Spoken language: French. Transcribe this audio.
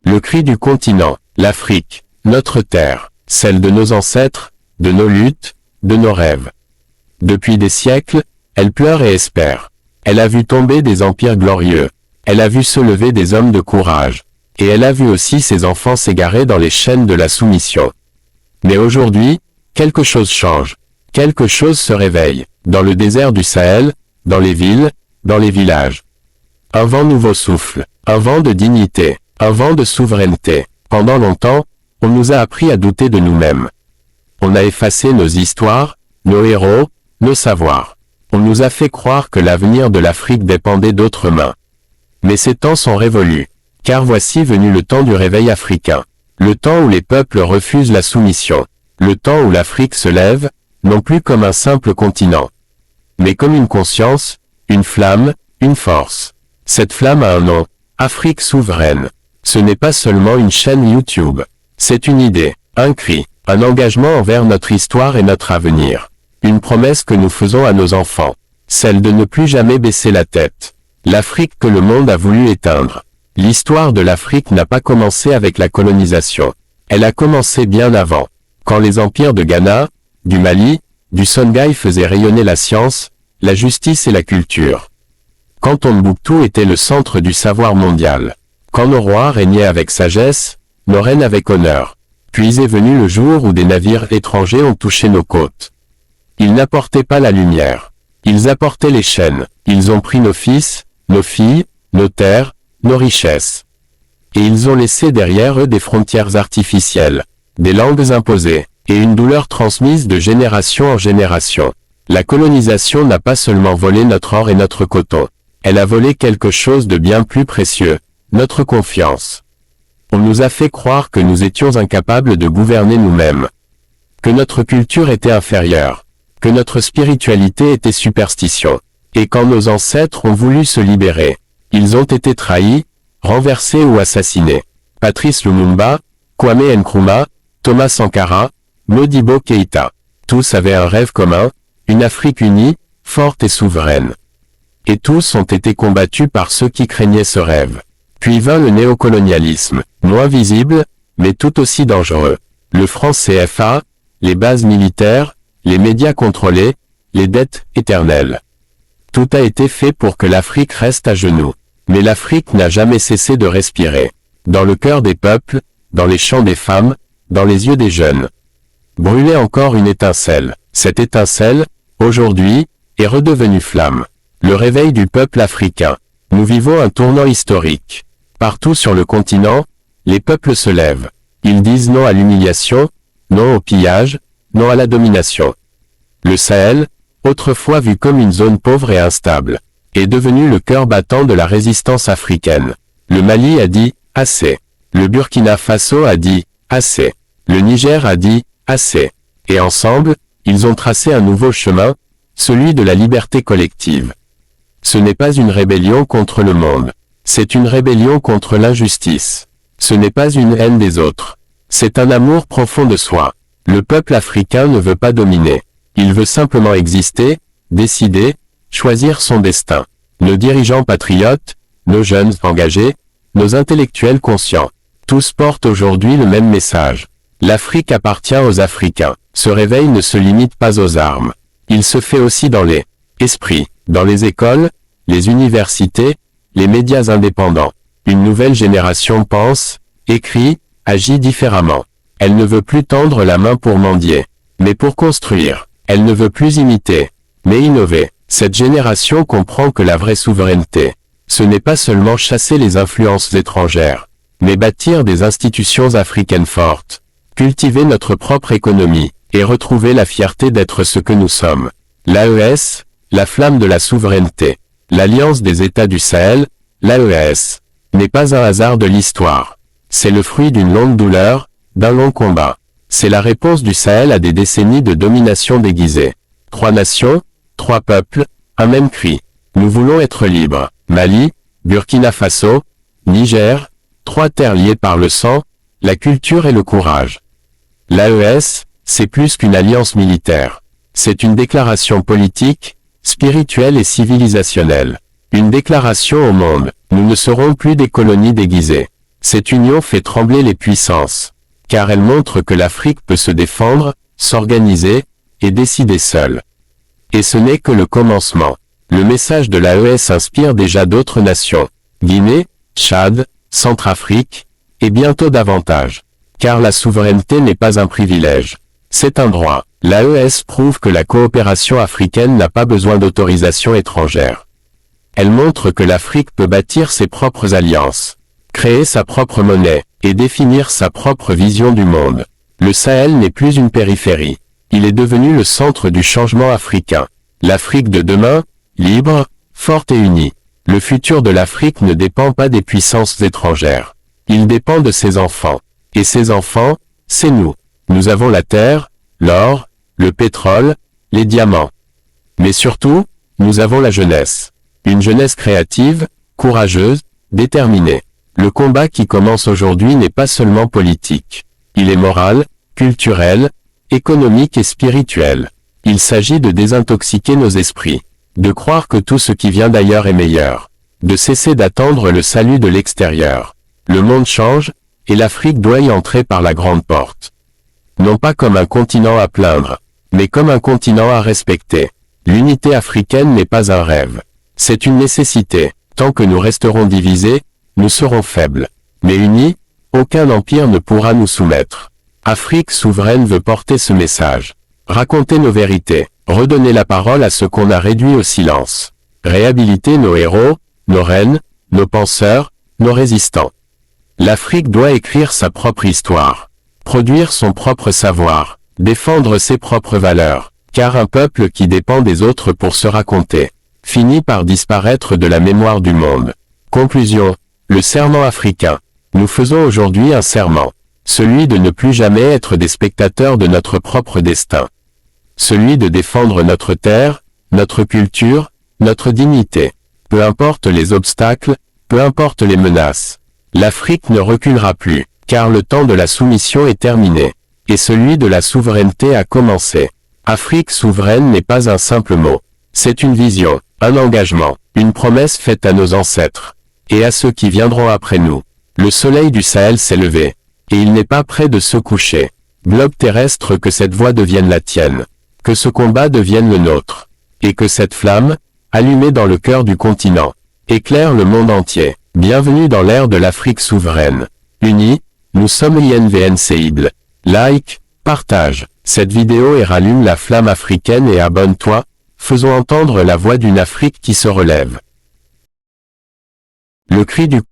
Le cri du continent, l'Afrique, notre terre, celle de nos ancêtres, de nos luttes, de nos rêves. Depuis des siècles, elle pleure et espère. Elle a vu tomber des empires glorieux. Elle a vu se lever des hommes de courage. Et elle a vu aussi ses enfants s'égarer dans les chaînes de la soumission. Mais aujourd'hui, quelque chose change. Quelque chose se réveille. Dans le désert du Sahel, dans les villes, dans les villages. Un vent nouveau souffle. Un vent de dignité. Un vent de souveraineté. Pendant longtemps, on nous a appris à douter de nous-mêmes. On a effacé nos histoires, nos héros, nos savoirs. On nous a fait croire que l'avenir de l'Afrique dépendait d'autres mains. Mais ces temps sont révolus. Car voici venu le temps du réveil africain. Le temps où les peuples refusent la soumission. Le temps où l'Afrique se lève, non plus comme un simple continent, mais comme une conscience, une flamme, une force. Cette flamme a un nom, Afrique souveraine. Ce n'est pas seulement une chaîne YouTube. C'est une idée, un cri, un engagement envers notre histoire et notre avenir. Une promesse que nous faisons à nos enfants. Celle de ne plus jamais baisser la tête. L'Afrique que le monde a voulu éteindre. L'histoire de l'Afrique n'a pas commencé avec la colonisation. Elle a commencé bien avant. Quand les empires de Ghana, du Mali, du Songhai faisaient rayonner la science, la justice et la culture. Quand Tombouctou était le centre du savoir mondial. Quand nos rois régnaient avec sagesse, nos reines avec honneur. Puis est venu le jour où des navires étrangers ont touché nos côtes. Ils n'apportaient pas la lumière. Ils apportaient les chaînes. Ils ont pris nos fils, nos filles, nos terres, nos richesses. Et ils ont laissé derrière eux des frontières artificielles, des langues imposées, et une douleur transmise de génération en génération. La colonisation n'a pas seulement volé notre or et notre coton. Elle a volé quelque chose de bien plus précieux, notre confiance. On nous a fait croire que nous étions incapables de gouverner nous-mêmes. Que notre culture était inférieure. Que notre spiritualité était superstition. Et quand nos ancêtres ont voulu se libérer, ils ont été trahis, renversés ou assassinés. Patrice Lumumba, Kwame Nkrumah, Thomas Sankara, Modibo Keïta. Tous avaient un rêve commun, une Afrique unie, forte et souveraine. Et tous ont été combattus par ceux qui craignaient ce rêve. Puis vint le néocolonialisme, moins visible, mais tout aussi dangereux. Le franc CFA, les bases militaires, les médias contrôlés, les dettes éternelles. Tout a été fait pour que l'Afrique reste à genoux. Mais l'Afrique n'a jamais cessé de respirer. Dans le cœur des peuples, dans les chants des femmes, dans les yeux des jeunes. Brûlait encore une étincelle. Cette étincelle, aujourd'hui, est redevenue flamme. Le réveil du peuple africain. Nous vivons un tournant historique. Partout sur le continent, les peuples se lèvent. Ils disent non à l'humiliation, non au pillage, non à la domination. Le Sahel, autrefois vu comme une zone pauvre et instable, est devenu le cœur battant de la résistance africaine. Le Mali a dit « assez ». Le Burkina Faso a dit « assez ». Le Niger a dit « assez ». Et ensemble, ils ont tracé un nouveau chemin, celui de la liberté collective. Ce n'est pas une rébellion contre le monde. C'est une rébellion contre l'injustice. Ce n'est pas une haine des autres. C'est un amour profond de soi. Le peuple africain ne veut pas dominer. Il veut simplement exister, décider, choisir son destin. Nos dirigeants patriotes, nos jeunes engagés, nos intellectuels conscients. Tous portent aujourd'hui le même message. L'Afrique appartient aux Africains. Ce réveil ne se limite pas aux armes. Il se fait aussi dans les esprits, dans les écoles, les universités, les médias indépendants. Une nouvelle génération pense, écrit, agit différemment. Elle ne veut plus tendre la main pour mendier, mais pour construire. Elle ne veut plus imiter, mais innover. Cette génération comprend que la vraie souveraineté, ce n'est pas seulement chasser les influences étrangères, mais bâtir des institutions africaines fortes, cultiver notre propre économie, et retrouver la fierté d'être ce que nous sommes. L'AES, la flamme de la souveraineté. L'Alliance des États du Sahel, l'AES, n'est pas un hasard de l'histoire. C'est le fruit d'une longue douleur, d'un long combat. C'est la réponse du Sahel à des décennies de domination déguisée. 3 nations, 3 peuples, un même cri. Nous voulons être libres. Mali, Burkina Faso, Niger, 3 terres liées par le sang, la culture et le courage. L'AES, c'est plus qu'une alliance militaire. C'est une déclaration politique, spirituelle et civilisationnelle. Une déclaration au monde. Nous ne serons plus des colonies déguisées. Cette union fait trembler les puissances, car elle montre que l'Afrique peut se défendre, s'organiser, et décider seule. Et ce n'est que le commencement. Le message de l'AES inspire déjà d'autres nations, Guinée, Tchad, Centrafrique, et bientôt davantage. Car la souveraineté n'est pas un privilège. C'est un droit. L'AES prouve que la coopération africaine n'a pas besoin d'autorisation étrangère. Elle montre que l'Afrique peut bâtir ses propres alliances, créer sa propre monnaie, et définir sa propre vision du monde. Le Sahel n'est plus une périphérie. Il est devenu le centre du changement africain. L'Afrique de demain, libre, forte et unie. Le futur de l'Afrique ne dépend pas des puissances étrangères. Il dépend de ses enfants. Et ses enfants, c'est nous. Nous avons la terre, l'or, le pétrole, les diamants. Mais surtout, nous avons la jeunesse. Une jeunesse créative, courageuse, déterminée. Le combat qui commence aujourd'hui n'est pas seulement politique. Il est moral, culturel, économique et spirituel. Il s'agit de désintoxiquer nos esprits, de croire que tout ce qui vient d'ailleurs est meilleur, de cesser d'attendre le salut de l'extérieur. Le monde change, et l'Afrique doit y entrer par la grande porte. Non pas comme un continent à plaindre, mais comme un continent à respecter. L'unité africaine n'est pas un rêve. C'est une nécessité. Tant que nous resterons divisés, nous serons faibles. Mais unis, aucun empire ne pourra nous soumettre. Afrique souveraine veut porter ce message. Raconter nos vérités, redonner la parole à ceux qu'on a réduits au silence. Réhabiliter nos héros, nos reines, nos penseurs, nos résistants. L'Afrique doit écrire sa propre histoire, produire son propre savoir, défendre ses propres valeurs, car un peuple qui dépend des autres pour se raconter, finit par disparaître de la mémoire du monde. Conclusion, le serment africain. Nous faisons aujourd'hui un serment, celui de ne plus jamais être des spectateurs de notre propre destin. Celui de défendre notre terre, notre culture, notre dignité. Peu importe les obstacles, peu importe les menaces. L'Afrique ne reculera plus, car le temps de la soumission est terminé, et celui de la souveraineté a commencé. Afrique souveraine n'est pas un simple mot. C'est une vision, un engagement, une promesse faite à nos ancêtres, et à ceux qui viendront après nous. Le soleil du Sahel s'est levé, et il n'est pas près de se coucher. Globe terrestre, que cette voix devienne la tienne, que ce combat devienne le nôtre, et que cette flamme, allumée dans le cœur du continent, éclaire le monde entier. Bienvenue dans l'ère de l'Afrique souveraine. Unis, nous sommes invincibles. Like, partage cette vidéo et rallume la flamme africaine et abonne-toi. Faisons entendre la voix d'une Afrique qui se relève. Le cri du